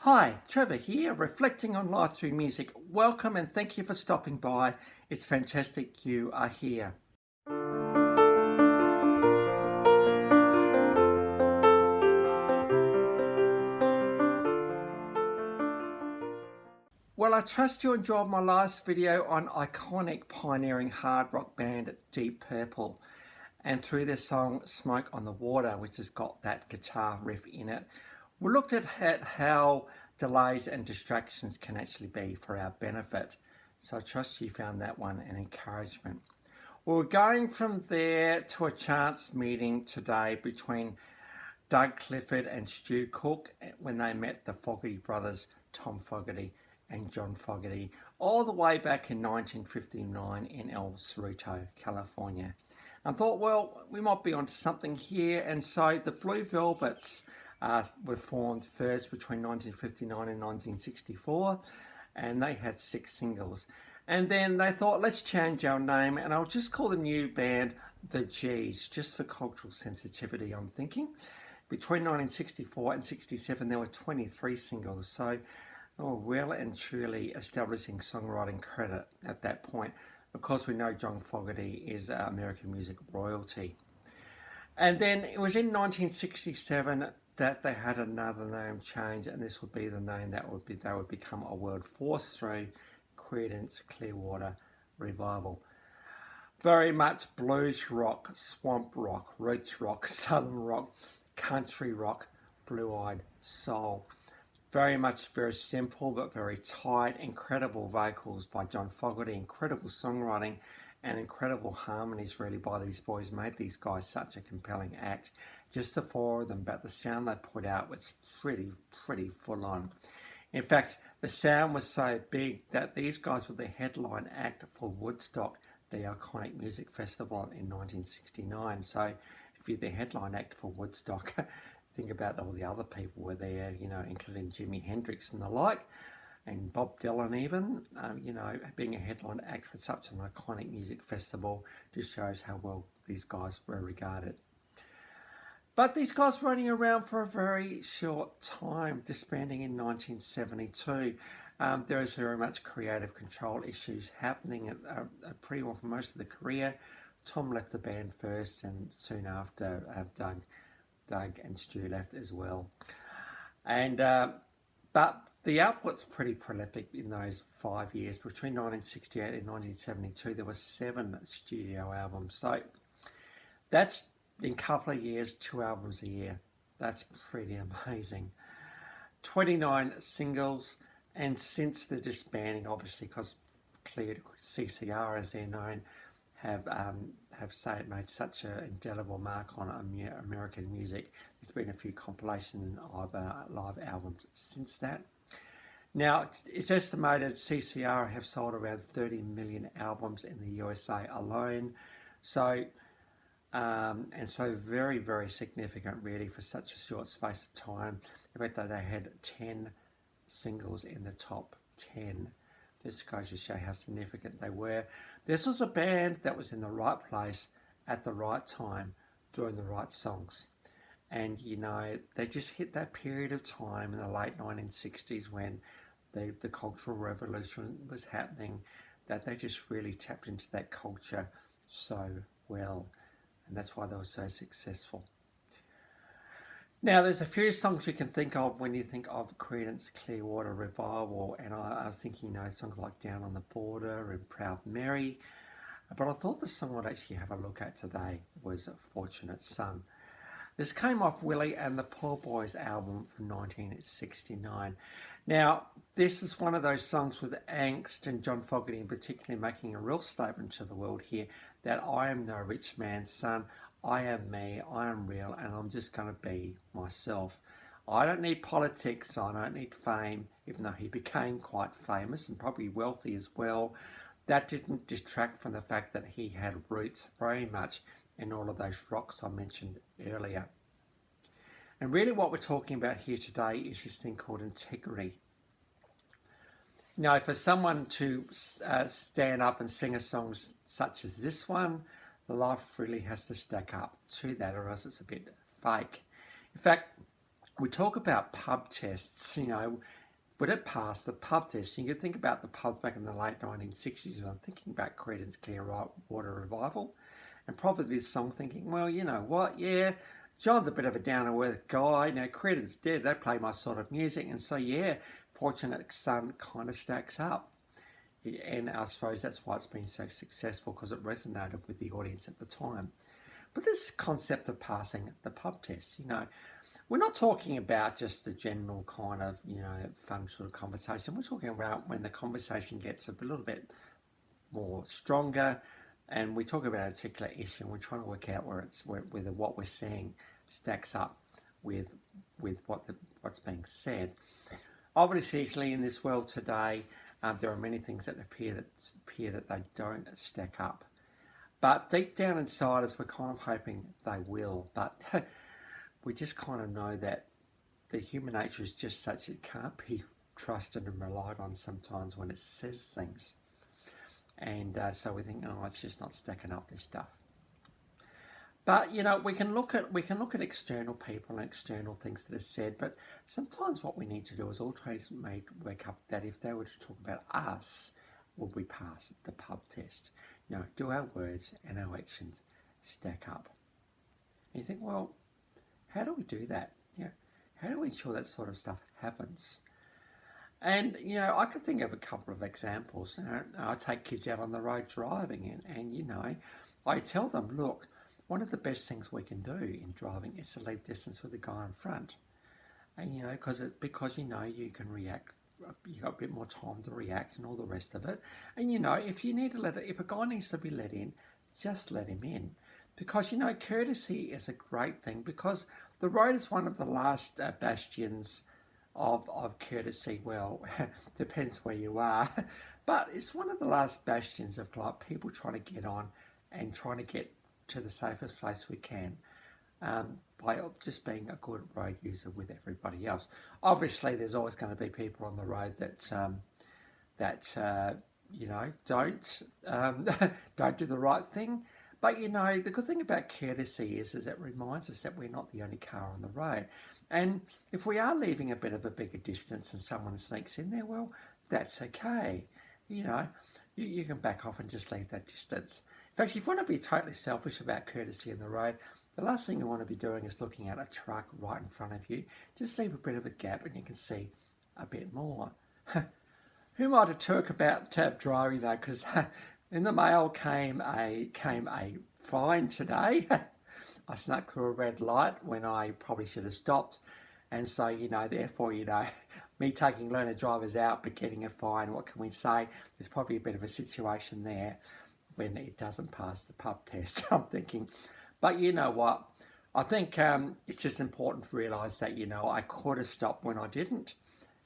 Hi, Trevor here, reflecting on life through music. Welcome and thank you for stopping by. It's fantastic you are here. Well, I trust you enjoyed my last video on iconic pioneering hard rock band Deep Purple, and through their song Smoke on the Water, which has got that guitar riff in it. We looked at how delays and distractions can actually be for our benefit. So I trust you found that one an encouragement. Well, we're going from there to a chance meeting today between Doug Clifford and Stu Cook when they met the Fogerty brothers, Tom Fogerty and John Fogerty, all the way back in 1959 in El Cerrito, California. I thought, well, we might be onto something here, and so the Blue Velvets were formed first between 1959 and 1964, and they had 6 singles. And then they thought, let's change our name, and I'll just call the new band the G's, just for cultural sensitivity, I'm thinking. Between 1964 and 67, there were 23 singles, so well and truly establishing songwriting credit at that point. Of course, we know John Fogerty is American music royalty. And then it was in 1967 that they had another name change, and this would be the name that they would become a world force through Creedence Clearwater Revival. Very much blues rock, swamp rock, roots rock, southern rock, country rock, blue-eyed soul. Very simple but very tight. Incredible vocals by John Fogerty, incredible songwriting and incredible harmonies really by these boys made these guys such a compelling act. Just the 4 of them, but the sound they put out was pretty full on. In fact, the sound was so big that these guys were the headline act for Woodstock, the iconic music festival in 1969. So if you're the headline act for Woodstock, think about all the other people were there, including Jimi Hendrix and the like, and Bob Dylan even, being a headline act for such an iconic music festival just shows how well these guys were regarded. But these guys were only around for a very short time, disbanding in 1972. There was very much creative control issues happening pretty well for most of the career. Tom left the band first, and soon after Doug and Stu left as well. And but the output's pretty prolific in those 5 years. Between 1968 and 1972, there were 7 studio albums. So that's, in a couple of years, 2 albums a year. That's pretty amazing. 29 singles, and since the disbanding, obviously, because CCR, as they're known, have made such an indelible mark on American music. There's been a few compilation live albums since that. Now, it's estimated CCR have sold around 30 million albums in the USA alone. So, and so very significant really for such a short space of time. In fact, they had 10 singles in the top 10. This goes to show how significant they were. This was a band that was in the right place at the right time, doing the right songs. And, they just hit that period of time in the late 1960s when the Cultural Revolution was happening, that they just really tapped into that culture so well. And that's why they were so successful. Now, there's a few songs you can think of when you think of Creedence Clearwater Revival, and I was thinking, songs like Down on the Border and Proud Mary, but I thought the song I'd actually have a look at today was Fortunate Son. This came off Willie and the Poor Boys album from 1969. Now, this is one of those songs with angst, and John Fogerty in particular making a real statement to the world here that I am no rich man's son. I am me, I am real, and I'm just going to be myself. I don't need politics, I don't need fame, even though he became quite famous and probably wealthy as well. That didn't detract from the fact that he had roots very much in all of those rocks I mentioned earlier. And really what we're talking about here today is this thing called integrity. Now, for someone to stand up and sing a song such as this one, the life really has to stack up to that, or else it's a bit fake. In fact, we talk about pub tests, would it pass the pub test? You could think about the pubs back in the late 1960s. I'm thinking about Creedence Clearwater Revival, and probably this song thinking, well, you know what, yeah, John's a bit of a down-to-earth guy. Now, Creedence did, they play my sort of music, and so, yeah, Fortunate Son kind of stacks up. And I suppose that's why it's been so successful, because it resonated with the audience at the time. But this concept of passing the pub test, we're not talking about just the general kind of, fun sort of conversation. We're talking about when the conversation gets a little bit more stronger, and we talk about a particular issue, and we're trying to work out whether what we're saying stacks up with what's being said. Obviously, in this world today, there are many things that appear that they don't stack up. But deep down inside us, we're kind of hoping they will. But we just kind of know that the human nature is just such it can't be trusted and relied on sometimes when it says things. And so we think, oh, it's just not stacking up, this stuff. But we can look at external people and external things that are said. But sometimes what we need to do is always wake up that if they were to talk about us, would we pass the pub test? Do our words and our actions stack up? And you think, well, how do we do that? How do we ensure that sort of stuff happens? And, I could think of a couple of examples. I take kids out on the road driving and I tell them, look, one of the best things we can do in driving is to leave distance with the guy in front. And, because you can react, you've got a bit more time to react and all the rest of it. And, if a guy needs to be let in, just let him in. Because, courtesy is a great thing, because the road is one of the last bastions of courtesy. Well, depends where you are, but it's one of the last bastions of people trying to get on and trying to get to the safest place we can, by just being a good road user with everybody else. Obviously, there's always going to be people on the road that don't do the right thing. But the good thing about courtesy is it reminds us that we're not the only car on the road. And if we are leaving a bit of a bigger distance and someone sneaks in there, well, that's okay. You can back off and just leave that distance. In fact, if you want to be totally selfish about courtesy in the road, the last thing you want to be doing is looking at a truck right in front of you. Just leave a bit of a gap and you can see a bit more. Who might have talked about driving though? Because in the mail came a fine today. I snuck through a red light when I probably should have stopped. And so, therefore, me taking learner drivers out but getting a fine, what can we say? There's probably a bit of a situation there when it doesn't pass the pub test, I'm thinking. But you know what? I think it's just important to realise that, I could have stopped when I didn't.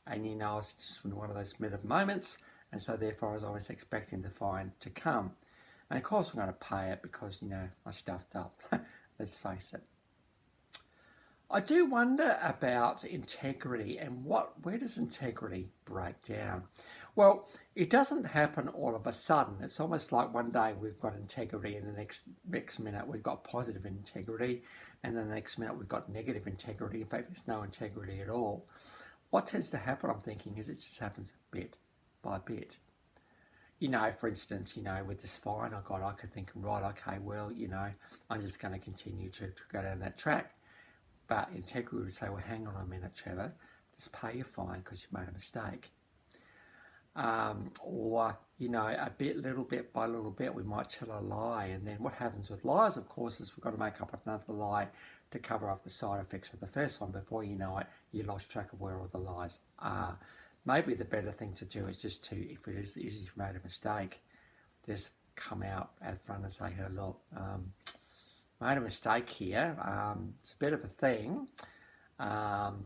And, it's just one of those split moments. And so, therefore, I was always expecting the fine to come. And, of course, I'm going to pay it because, I stuffed up. Let's face it. I do wonder about integrity and where does integrity break down? Well, it doesn't happen all of a sudden. It's almost like one day we've got integrity and the next minute we've got positive integrity and the next minute we've got negative integrity. In fact, there's no integrity at all. What tends to happen, I'm thinking, is it just happens bit by bit. For instance, with this fine I got, I could think, right, okay, well, I'm just going to continue to go down that track. But integrity would say, well, hang on a minute, Trevor, just pay your fine because you made a mistake. Or, little bit by little bit, we might tell a lie. And then what happens with lies, of course, is we've got to make up another lie to cover up the side effects of the first one. Before you know it, you lost track of where all the lies are. Maybe the better thing to do is just to, if you've made a mistake, just come out at front and say, hey, look, made a mistake here. It's a bit of a thing, but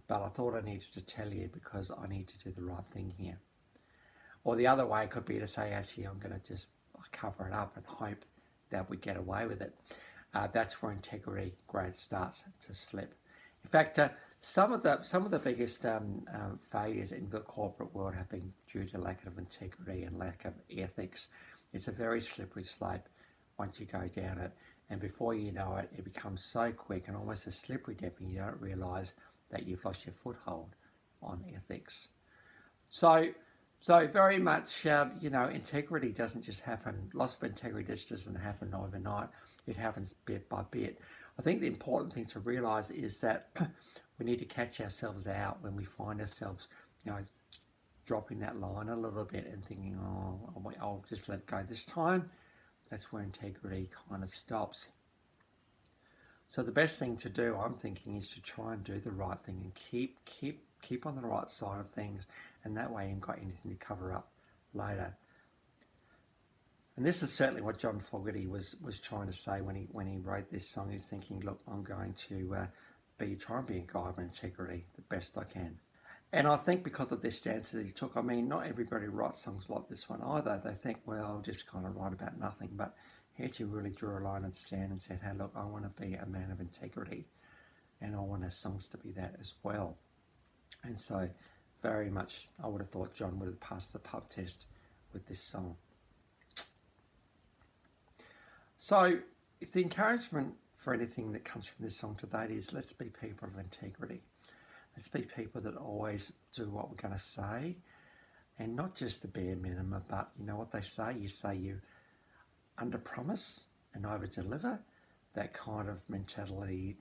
I thought I needed to tell you because I need to do the right thing here. Or the other way could be to say, actually, I'm going to just cover it up and hope that we get away with it. That's where integrity grade starts to slip. In fact, some of the biggest failures in the corporate world have been due to lack of integrity and lack of ethics. It's a very slippery slope once you go down it. And before you know it, it becomes so quick and almost a slippery dip and you don't realise that you've lost your foothold on ethics. So very much, integrity doesn't just happen. Loss of integrity just doesn't happen overnight. It happens bit by bit. I think the important thing to realise is that we need to catch ourselves out when we find ourselves, dropping that line a little bit and thinking, oh, I'll just let it go this time. That's where integrity kind of stops. So the best thing to do, I'm thinking, is to try and do the right thing and keep on the right side of things, and that way you haven't got anything to cover up later. And this is certainly what John Fogerty was trying to say when he wrote this song. He's thinking, look, I'm going to try and be a guy of integrity the best I can. And I think because of this stance that he took, not everybody writes songs like this one either. They think, well, I'll just kind of write about nothing. But he actually really drew a line in the sand and said, hey, look, I want to be a man of integrity, and I want our songs to be that as well. And so very much I would have thought John would have passed the pub test with this song. So if the encouragement for anything that comes from this song today is, let's be people of integrity. Let's be people that always do what we're going to say, and not just the bare minimum, but you know what they say? You say you under promise and over deliver. That kind of mentality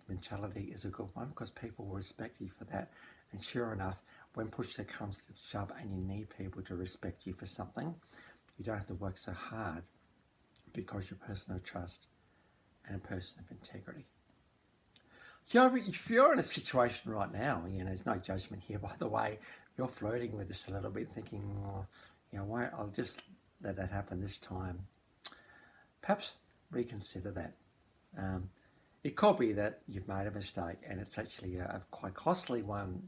is a good one, because people will respect you for that. And sure enough, when push comes to shove and you need people to respect you for something, you don't have to work so hard, because you're a person of trust and a person of integrity. If you're in a situation right now, there's no judgment here, by the way, you're flirting with this a little bit, thinking, why I'll just let that happen this time. Perhaps reconsider that. It could be that you've made a mistake and it's actually a quite costly one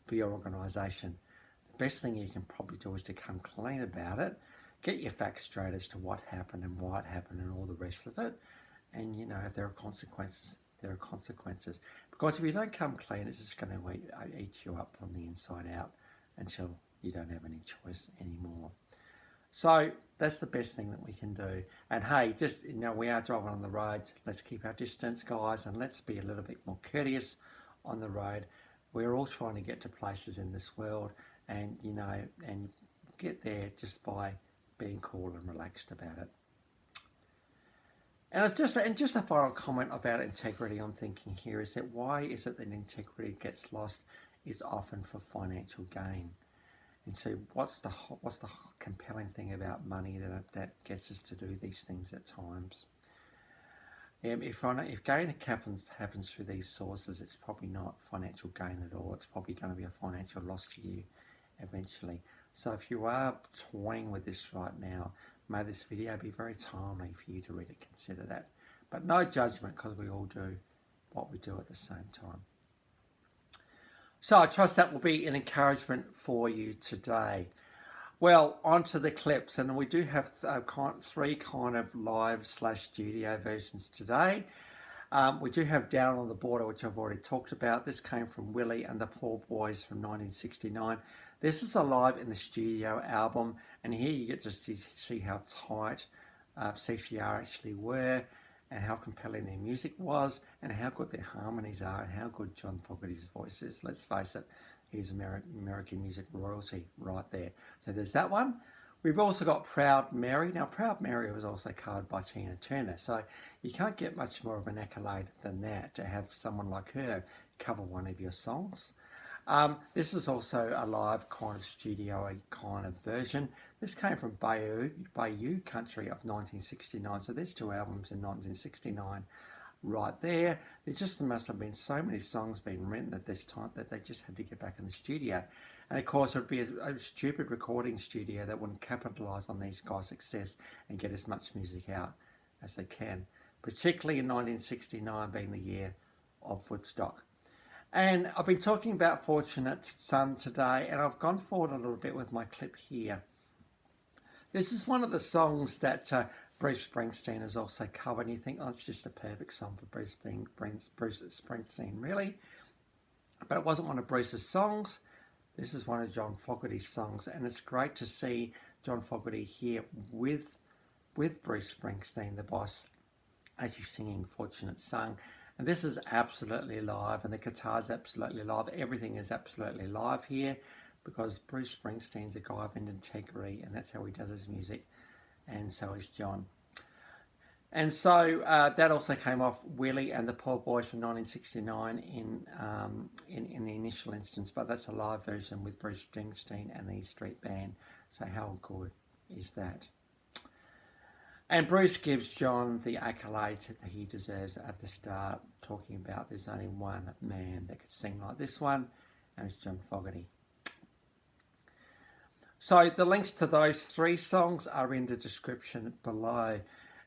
for your organisation. The best thing you can probably do is to come clean about it, get your facts straight as to what happened and why it happened and all the rest of it. And, if there are consequences, there are consequences. Because if you don't come clean, it's just going to eat you up from the inside out until you don't have any choice anymore. So that's the best thing that we can do. And hey, we are driving on the roads. Let's keep our distance, guys, and let's be a little bit more courteous on the road. We're all trying to get to places in this world, and and get there just by being cool and relaxed about it. And it's just a final comment about integrity. I'm thinking here is that why is it that integrity gets lost is often for financial gain. And so what's the compelling thing about money that gets us to do these things at times? If gain happens through these sources, it's probably not financial gain at all. It's probably going to be a financial loss to you eventually. So if you are toying with this right now, may this video be very timely for you to really consider that. But no judgment, because we all do what we do at the same time. So I trust that will be an encouragement for you today. Well, on to the clips, and we do have three kind of live/studio versions today. We do have Down on the Border, which I've already talked about. This came from Willie and the Poor Boys from 1969. This is a live in the studio album, and here you get to see how tight CCR actually were, and how compelling their music was, and how good their harmonies are, and how good John Fogerty's voice is. Let's face it, he's American music royalty right there. So there's that one. We've also got Proud Mary. Now, Proud Mary was also covered by Tina Turner, so you can't get much more of an accolade than that, to have someone like her cover one of your songs. This is also a live kind of studio kind of version. This came from Bayou Country of 1969. So there's two albums in 1969 right there. There just must have been so many songs being written at this time that they just had to get back in the studio. And of course, it would be a stupid recording studio that wouldn't capitalise on these guys' success and get as much music out as they can, particularly in 1969 being the year of Woodstock. And I've been talking about Fortunate Son today, and I've gone forward a little bit with my clip here. This is one of the songs that Bruce Springsteen has also covered, and you think, oh, it's just a perfect song for Bruce Springsteen, really? But it wasn't one of Bruce's songs. This is one of John Fogerty's songs, and it's great to see John Fogerty here with Bruce Springsteen, the boss, as he's singing Fortunate Son. And this is absolutely live, and the guitar's absolutely live. Everything is absolutely live here because Bruce Springsteen's a guy of integrity, and that's how he does his music. And so is John. And so that also came off Willie and the Poor Boys from 1969 in the initial instance, but that's a live version with Bruce Springsteen and the E Street Band. So how good is that? And Bruce gives John the accolades that he deserves at the start, talking about there's only one man that could sing like this one, and it's John Fogerty. So the links to those 3 songs are in the description below.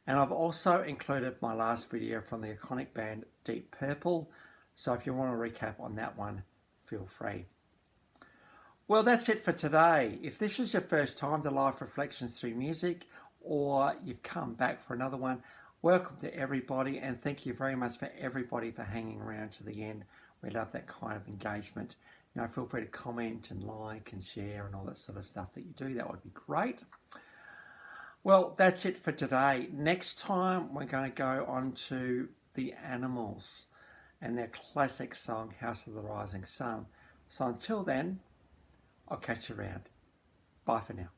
And I've also included my last video from the iconic band Deep Purple. So if you want to recap on that one, feel free. Well, that's it for today. If this is your first time to Live Reflections Through Music, or you've come back for another one, welcome to everybody, and thank you very much for everybody for hanging around to the end. We love that kind of engagement. Now, feel free to comment and like and share and all that sort of stuff that you do. That would be great. Well, that's it for today. Next time, we're going to go on to the Animals and their classic song, House of the Rising Sun. So until then, I'll catch you around. Bye for now.